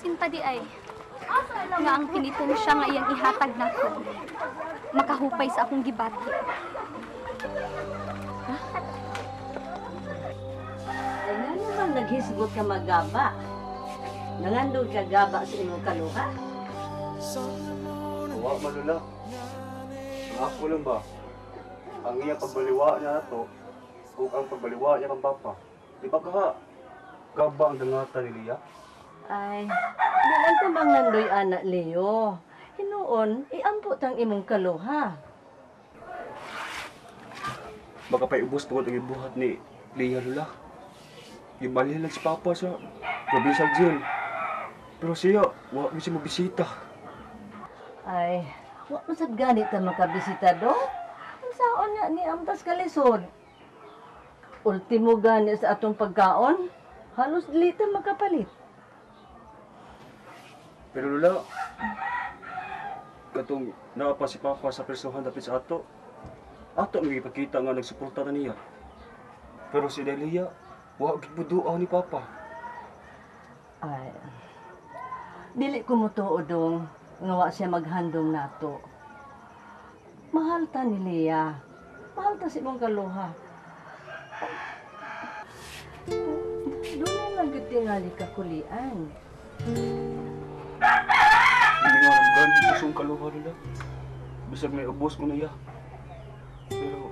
Sinta di ay, nga ang piniton siya nga iyang ihatag nako, makahupay sa akong gibati. Ay nga naman naghisgot ka magaba. Nangandog ka gaba sa imong kaluha? Huwag malula. Ang ako lang ba? Ang iyang pagbaliwa niya na to, kung ang pagbaliwa niya kang papa, di ba ka? Gaba ang dangata ni Lia? Ay, di lang tamang nandoy anak Leo. Hinuon, iambot ang imong kaluha. Baka pa ubos tungod ang ibuhat ni Lia lula. Ibalhin lang si papa sa probinsya dyan. Pero siya, huwag mo siya mabisita. Ay, wak mo sad ganit na makabisita do. Ang saon niya ni amtas kalisod. Ultimo gani sa atong pagkaon, halos dili makapalit. Pero lula, katong naapa si papa sa persohan dapit sa ato ang ipakita nga nagsuporta na niya. Pero si Delia, huwag gibuduaw ni papa. Ay, dili ko mo tuodong nga wa siya maghandom nato. Mahal ta ni Lia. Mahal ta si mong kaluha. Doon lang gud tingali ka kulian. Hindi nga ang ganda kusong kaluha nila. Bisag may ubos ko na iya. Pero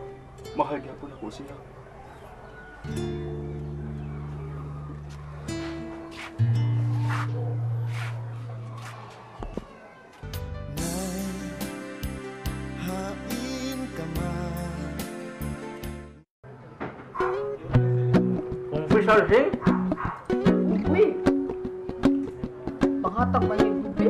mahal niya ko na ko siya. Official sing? Uy! Pangatag ba yung gubi?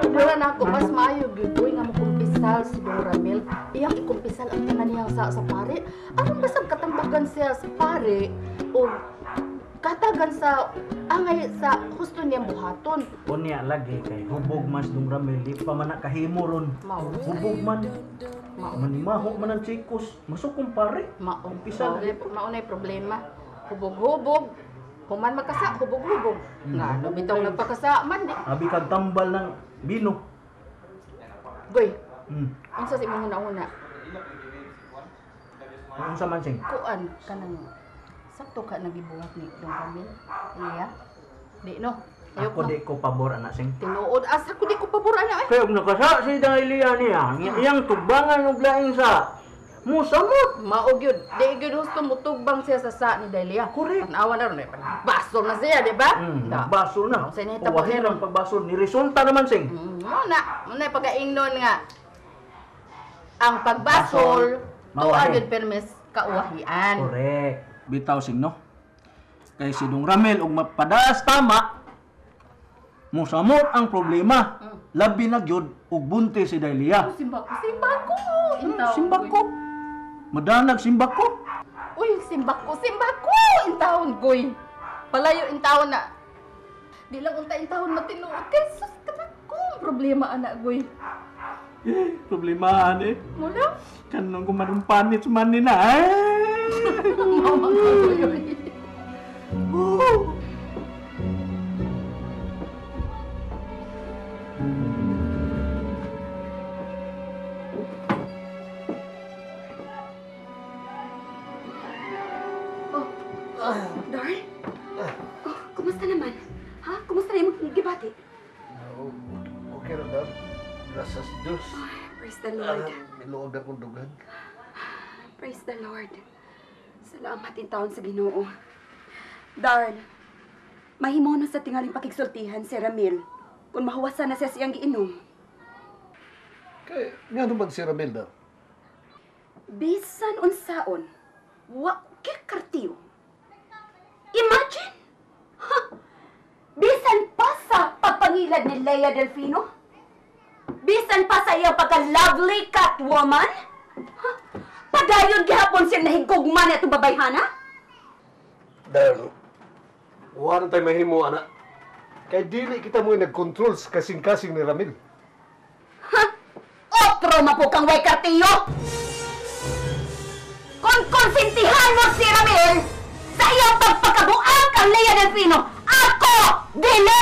Wala na ako, mas maayo giboy nga makumpisal si Dong Ramil. Iyang ikumpisal ang tanan niya sa pare. Anong basag katambagan siya sa pare? O katagan sa angay sa husto niyang buhaton. Unya lagi kay hubog mas Dong Ramil, di pa man nakahimo ron. Mao. Hubog man. Manimaho man ang chikos. Masuk kumpare. Umpisal. Maunay problema. Hubog-hubog. Human magkasa, hubog-hubog. Nga, bitaw nagpakasa man di. Abi kag tambal ng bino. Goy, Hmm. unsa si imong una-una? Ano sa man sing? Kuan kanang sakto ka nagibuhat ni Dong Ramil. Iya. Di no. Ayok Ako no. di ko pabor anak sing. Tinuod asa ko di ko pabor ana eh. Kaya nakasa si Dahlia niya. Iyang tubangan og laing sa musamot. Mao gyud, di gyud gusto mutugbang siya sa ni Delia. Correct. Tanawa na ron, baso na siya, di ba? Baso na. Sa inyo Uwahin ang pagbaso ni resulta naman sing. Muna pagkaingnon nga. Ang pagbasol, tuwa gyud permis kauwahian. Correct. Bitaw sing no. Kay si Dong Ramil og mapadaas tama. Musamot ang problema. Labi na gyud og bunti si Dahlia. Simbako. Intaw. Simbako. Madanag simbako. Uy, simbako. Intawon, goy. Palayo intawon na. Di lang unta intawon matinuod. Kay sus, kanakong problema, anak, goy. Problemahan eh. Mula? Kanong kumarumpanit man ni na. Mama ko, goy. Darl? Oh, kumusta naman? Ha? Kumusta na yung gibati? Okay na daw. Gracias Diyos. Oh, praise the Lord. Miluog akong dugan. Praise the Lord. Salamat in taon sa Ginoo. Darl, mahimo na sa tingaling pakigsultihan si Ramil kung mahuwasan na siya siyang giinom. Kaya, nga naman si Ramil daw. Bisan unsaon, wa kikartiyo. Imagine! Ha? Bisan pa sa pagpangilad ni Lea Delfino? Bisan pa sa iyang pagka-lovely Catwoman? Ha? Padayon gihapon siyang nahigugman itong babayhana? Dahil, wala tayo mahimo, anak. Kaya dili kita mo nag-control sa kasing-kasing ni Ramil. Ha? Otro mapukang way kartiyo! Kung konsintihan mo si Ramil sa iyang pagpakabuang kang Lea Delfino, ako, dili!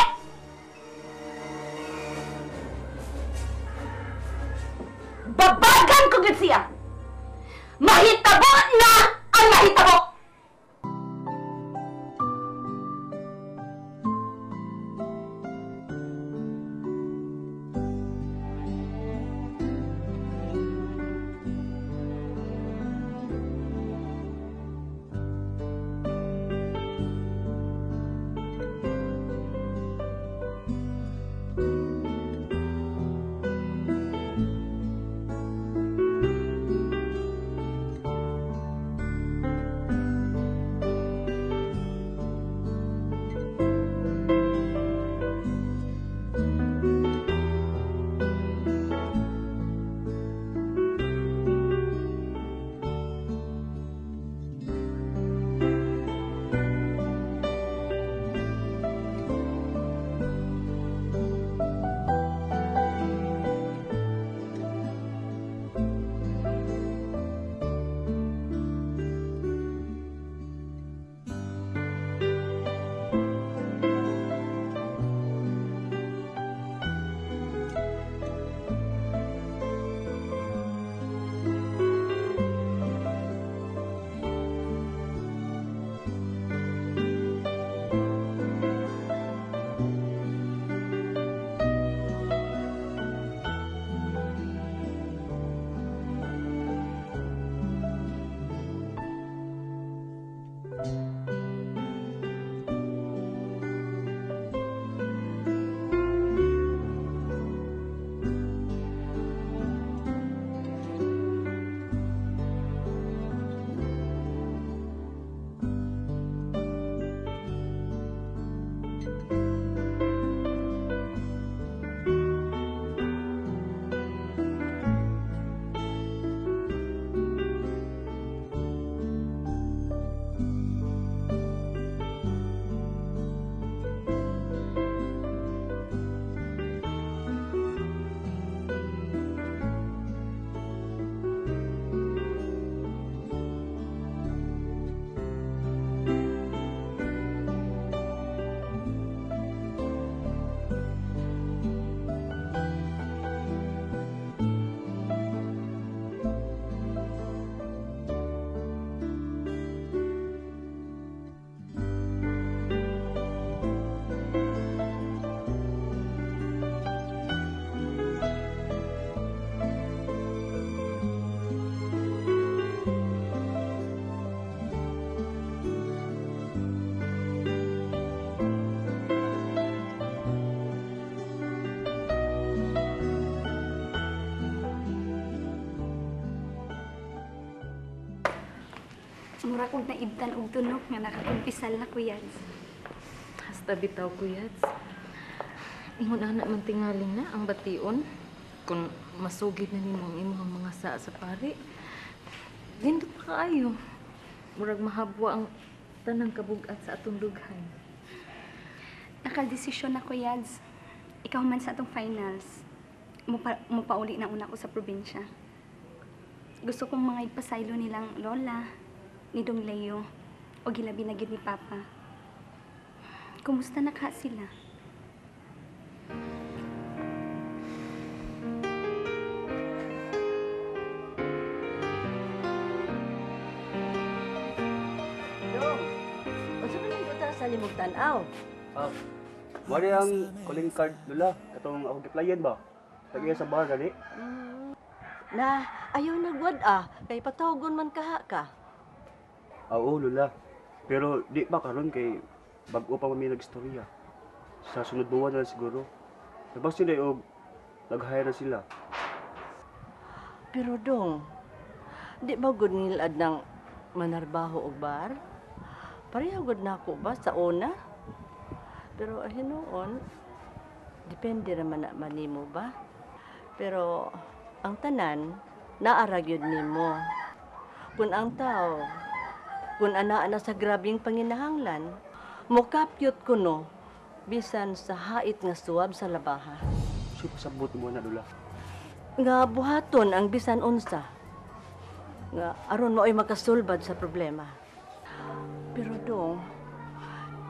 Para kong naibtan og tunog nga nakakumpisal na kuyads. Hasta bitaw kuyads. Ingon anak man tingaling na ang bation. Kung masugid na nimo ang imong mga sa pari. Dindot pa kaayo. Murag mahabwa ang tanang kabugat sa atong dughan. Nakaldesisyon na kuyads. Ikaw man sa atong finals. Mupauli na una ko sa probinsya. Gusto kong mga ipasaylo nilang lola, ni Dong Leo, o gilabi na gyud ni Papa. Kumusta na ka sila? Dong, unsa man ang buta sa limog tan-aw? Wari ang calling card nila. Itong akong giplayan ba? Lagi sa bar gani. Na, ayaw nagwad kay patawagon man kaha ka. Oo, Lula. Pero di pa karon kay bag-o pa kami nagstorya. Sa sunod buwan na lang siguro. Tapos sila og nag-hire na sila. Pero Dong, di ba gud nilad ng manarbaho og bar? Pareha gud nako ba sa una? Pero hinuon, depende naman na manimo ba? Pero ang tanan, naara gyud nimo. Kung ang tao, kung ana sa grabing panginahanglan, mukapyot ko no, bisan sa hait nga suwab sa labaha. So pasabot mo na, Lula. Nga buhaton ang bisan unsa. Nga aron mo ay makasulbad sa problema. Pero Dong,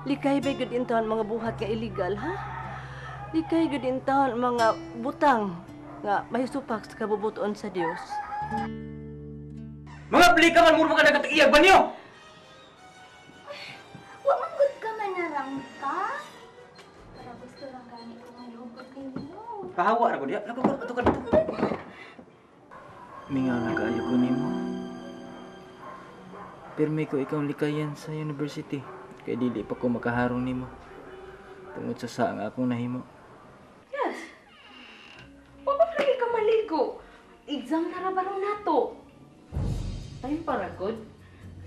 likay ba gud intawon mga buhat nga illegal, ha? Likay gud intawon mga butang nga mahisupak sa kabubuton sa Dios. Mga plika man muro ka nagkatiiyag ba niyo? Wa man gud ka manarang ka? Para gusto lang gani ko malugot ninyo. Kahawa na ko diya. Naku, ato ka dito. Mingaw na kaayo ko nimo. Pirmi ko ikaw likayan sa university. Kaya dili pa ko makaharong nimo. Tungod sa saa nga akong nahimo. Yes. Wa ba lagi ka maligo? Exam na ra barong nato. Time para good.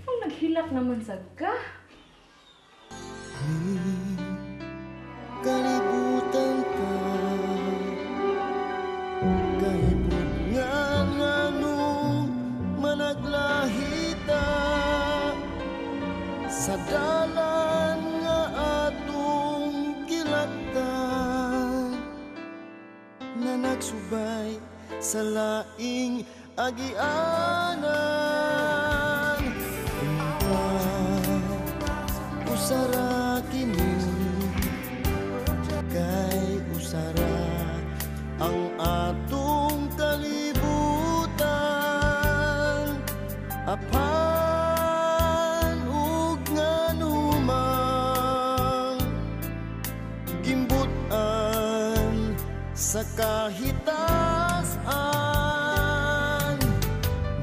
Ang naghilak naman sa ka. Kalibutan ka kahibog nga nung managlahita sa dalan nga atong kilaktan na nagsubay sa laing agianan. Usara kini kay usara ang atong kalibutan. Apan ug nganumang gimbutan sa kahitasan.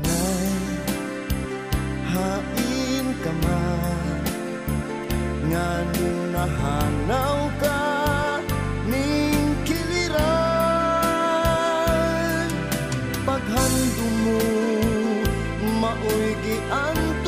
Nay hain ka man nganong nahanaw ka ning kiliran. Paghandom mo maoy gianto